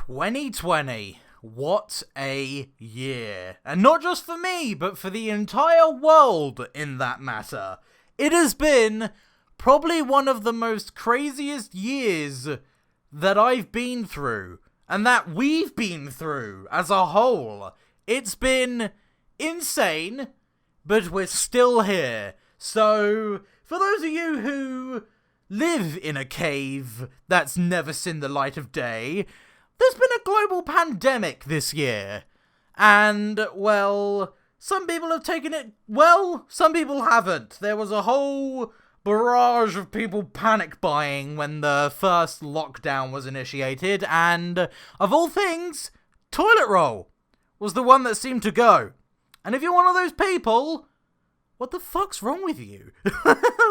2020. What a year. And not just for me, but for the entire world in that matter. It has been probably one of the most craziest years that I've been through. And that we've been through as a whole. It's been insane, but we're still here. So, for those of you who live in a cave that's never seen the light of day, there's been a global pandemic this year. And, well, some people have taken it well, some people haven't. There was a whole barrage of people panic buying when the first lockdown was initiated, and, of all things, toilet roll was the one that seemed to go. And if you're one of those people, what the fuck's wrong with you?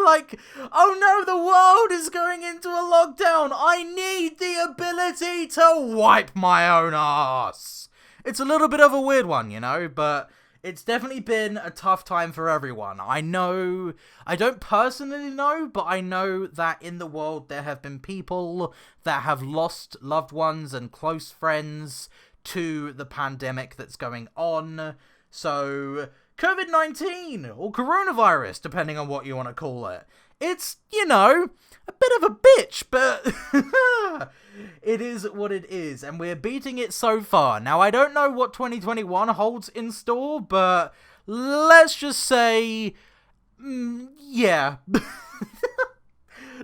Like, oh no, the world is going into a lockdown. I need the ability to wipe my own ass. It's a little bit of a weird one, you know, but it's definitely been a tough time for everyone. I know, I don't personally know, but I know that in the world there have been people that have lost loved ones and close friends to the pandemic that's going on. So, COVID-19, or coronavirus, depending on what you want to call it. It's, you know, a bit of a bitch, but it is what it is, and we're beating it so far. Now, I don't know what 2021 holds in store, but let's just say, yeah.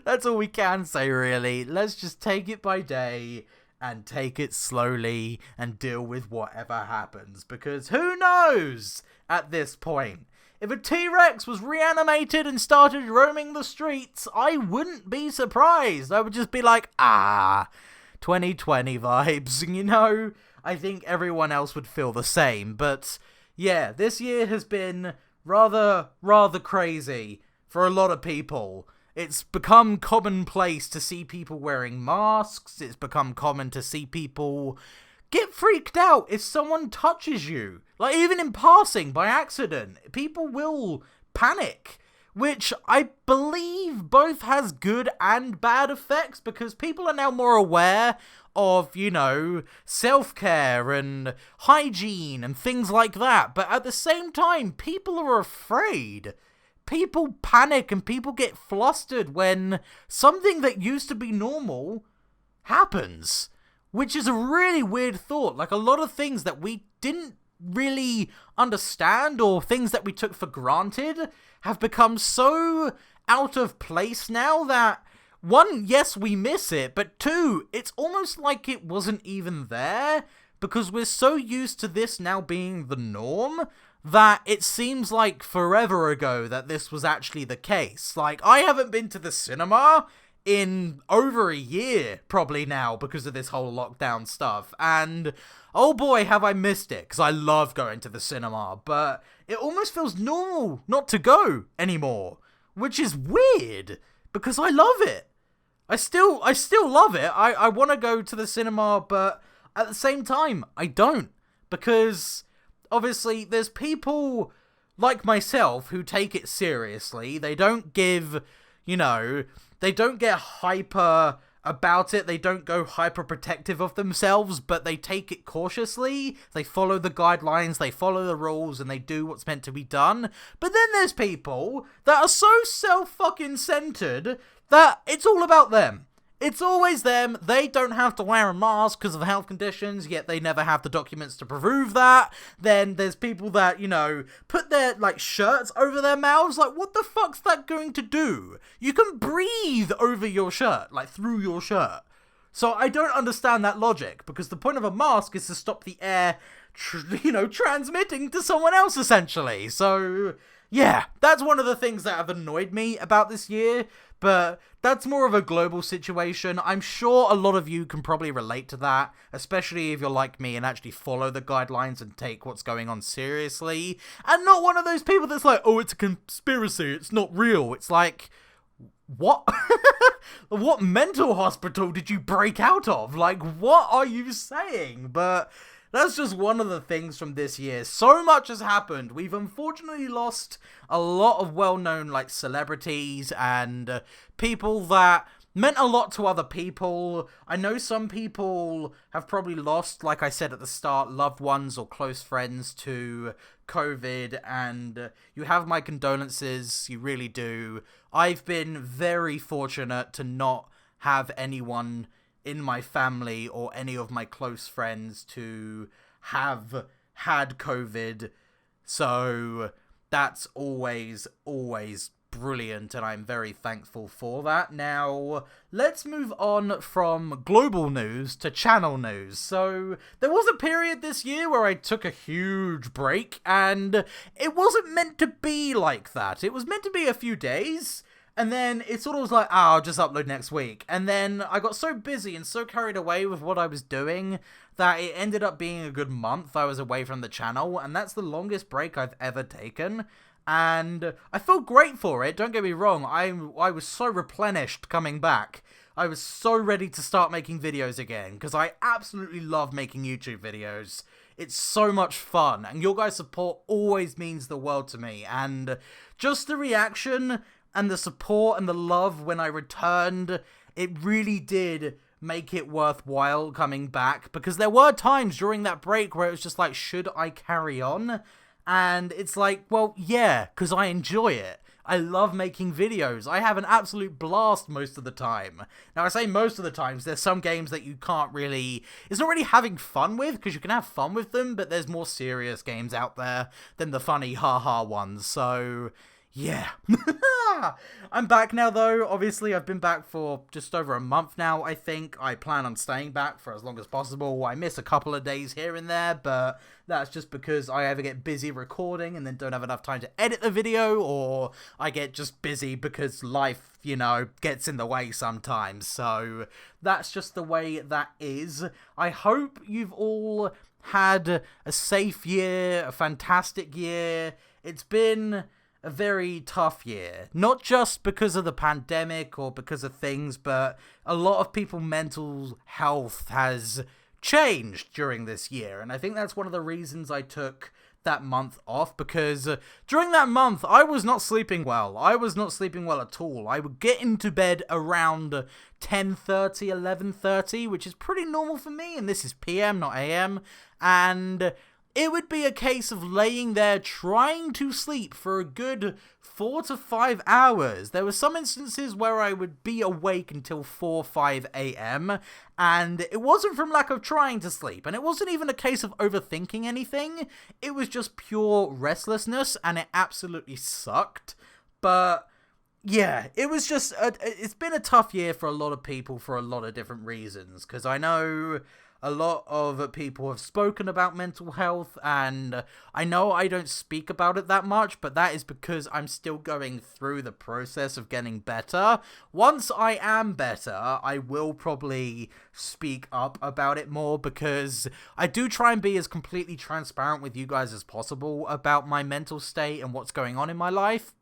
That's all we can say, really. Let's just take it by day and take it slowly and deal with whatever happens, because who knows at this point? If a T-Rex was reanimated and started roaming the streets, I wouldn't be surprised. I would just be like, 2020 vibes, you know? I think everyone else would feel the same, but yeah, this year has been rather crazy for a lot of people. It's become commonplace to see people wearing masks. It's become common to see people get freaked out if someone touches you. Like, even in passing, by accident. People will panic. Which I believe both has good and bad effects, because people are now more aware of, you know, self-care and hygiene and things like that. But at the same time, people are afraid. People panic and people get flustered when something that used to be normal happens. Which is a really weird thought. Like, a lot of things that we didn't really understand, or things that we took for granted, have become so out of place now that, one, yes, we miss it, but two, it's almost like it wasn't even there, because we're so used to this now being the norm that it seems like forever ago that this was actually the case. Like, I haven't been to the cinema in over a year, probably now, because of this whole lockdown stuff, and oh boy, have I missed it, because I love going to the cinema, but it almost feels normal not to go anymore, which is weird, because I love it. I still love it. I want to go to the cinema, but at the same time, I don't, because obviously there's people like myself who take it seriously. They don't give, you know, they don't get hyper about it. They don't go hyper protective of themselves, but they take it cautiously. They follow the guidelines, they follow the rules, and they do what's meant to be done. But then there's people that are so self-fucking-centered that it's all about them. It's always them. They don't have to wear a mask because of health conditions, yet they never have the documents to prove that. Then there's people that, you know, put their, like, shirts over their mouths. Like, what the fuck's that going to do? You can breathe over your shirt, like, through your shirt. So I don't understand that logic, because the point of a mask is to stop the air, transmitting to someone else, essentially. So, yeah, that's one of the things that have annoyed me about this year. But that's more of a global situation. I'm sure a lot of you can probably relate to that, especially if you're like me and actually follow the guidelines and take what's going on seriously. And not one of those people that's like, oh, it's a conspiracy, it's not real. It's like, what? What mental hospital did you break out of? Like, what are you saying? But that's just one of the things from this year. So much has happened. We've unfortunately lost a lot of well-known, like, celebrities and people that meant a lot to other people. I know some people have probably lost, like I said at the start, loved ones or close friends to COVID, and you have my condolences, you really do. I've been very fortunate to not have anyone in my family or any of my close friends to have had COVID, so that's always brilliant, and I'm very thankful for that. Now, let's move on from global news to channel news. So, there was a period this year where I took a huge break, and it wasn't meant to be like that. It was meant to be a few days, and then it sort of was like, I'll just upload next week. And then I got so busy and so carried away with what I was doing that it ended up being a good month I was away from the channel, and that's the longest break I've ever taken. And I feel great for it, don't get me wrong, I was so replenished coming back. I was so ready to start making videos again, because I absolutely love making YouTube videos. It's so much fun, and your guys' support always means the world to me, and just the reaction and the support and the love when I returned, it really did make it worthwhile coming back, because there were times during that break where it was just like, should I carry on? And it's like, well, yeah, because I enjoy it. I love making videos. I have an absolute blast most of the time. Now, I say most of the times, there's some games that you can't really... It's not really having fun with, because you can have fun with them, but there's more serious games out there than the funny haha ones, so... yeah. I'm back now, though. Obviously, I've been back for just over a month now, I think. I plan on staying back for as long as possible. I miss a couple of days here and there, but that's just because I either get busy recording and then don't have enough time to edit the video, or I get just busy because life, you know, gets in the way sometimes. So that's just the way that is. I hope you've all had a safe year, a fantastic year. It's been a very tough year, not just because of the pandemic or because of things, but a lot of people's mental health has changed during this year, and I think that's one of the reasons I took that month off, because during that month I was not sleeping well. I was not sleeping well at all. I would get into bed around 10:30, 11:30, which is pretty normal for me, and this is PM, not AM, and it would be a case of laying there trying to sleep for a good 4 to 5 hours. There were some instances where I would be awake until 4, 5 a.m. and it wasn't from lack of trying to sleep, and it wasn't even a case of overthinking anything. It was just pure restlessness, and it absolutely sucked. But yeah, it was just, it's been a tough year for a lot of people for a lot of different reasons, because I know a lot of people have spoken about mental health, and I know I don't speak about it that much, but that is because I'm still going through the process of getting better. Once I am better, I will probably speak up about it more, because I do try and be as completely transparent with you guys as possible about my mental state and what's going on in my life.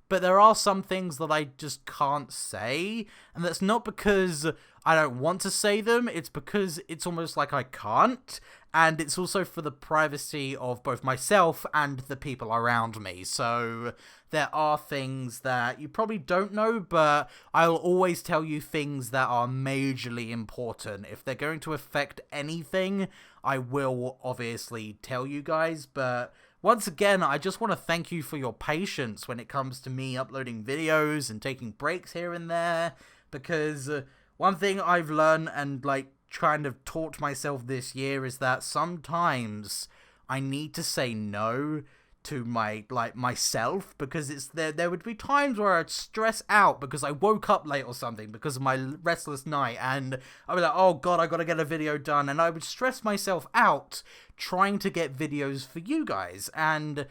But there are some things that I just can't say, and that's not because I don't want to say them, it's because it's almost like I can't, and it's also for the privacy of both myself and the people around me. So there are things that you probably don't know, but I'll always tell you things that are majorly important. If they're going to affect anything, I will obviously tell you guys, but once again, I just want to thank you for your patience when it comes to me uploading videos and taking breaks here and there, because one thing I've learned and kind of taught myself this year is that sometimes I need to say no to myself, because there would be times where I'd stress out because I woke up late or something because of my restless night, and I was like, oh god, I gotta get a video done, and I would stress myself out trying to get videos for you guys, and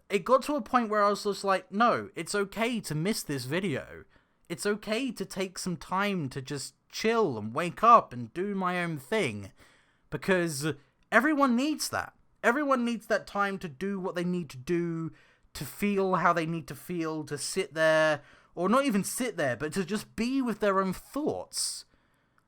it got to a point where I was just like, no, it's okay to miss this video. It's okay to take some time to just chill and wake up and do my own thing, because everyone needs that. Everyone needs that time to do what they need to do, to feel how they need to feel, to sit there, or not even sit there, but to just be with their own thoughts.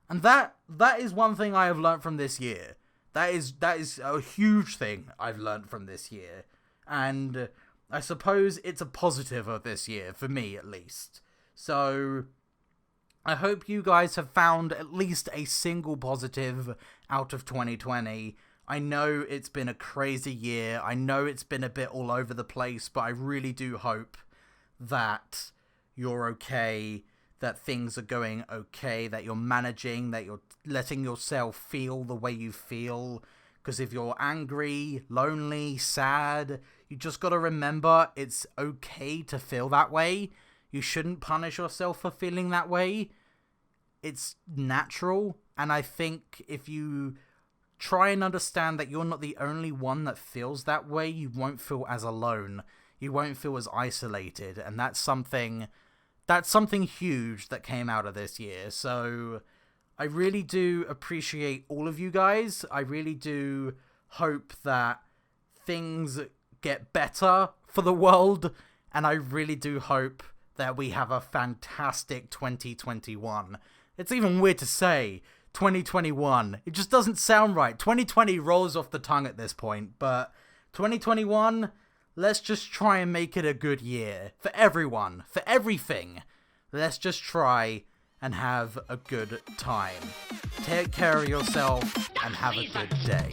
And that is one thing I have learned from this year. That is a huge thing I've learned from this year. And I suppose it's a positive of this year, for me at least. So I hope you guys have found at least a single positive out of 2020. I know it's been a crazy year. I know it's been a bit all over the place, but I really do hope that you're okay, that things are going okay, that you're managing, that you're letting yourself feel the way you feel. Because if you're angry, lonely, sad, you just gotta remember it's okay to feel that way. You shouldn't punish yourself for feeling that way. It's natural, and I think if you try and understand that you're not the only one that feels that way, you won't feel as alone. You won't feel as isolated, and that's something huge that came out of this year. So I really do appreciate all of you guys. I really do hope that things get better for the world, and I really do hope that we have a fantastic 2021. It's even weird to say 2021. It just doesn't sound right. 2020 rolls off the tongue at this point, but 2021, let's just try and make it a good year for everyone, for everything. Let's just try and have a good time. Take care of yourself and have a good day.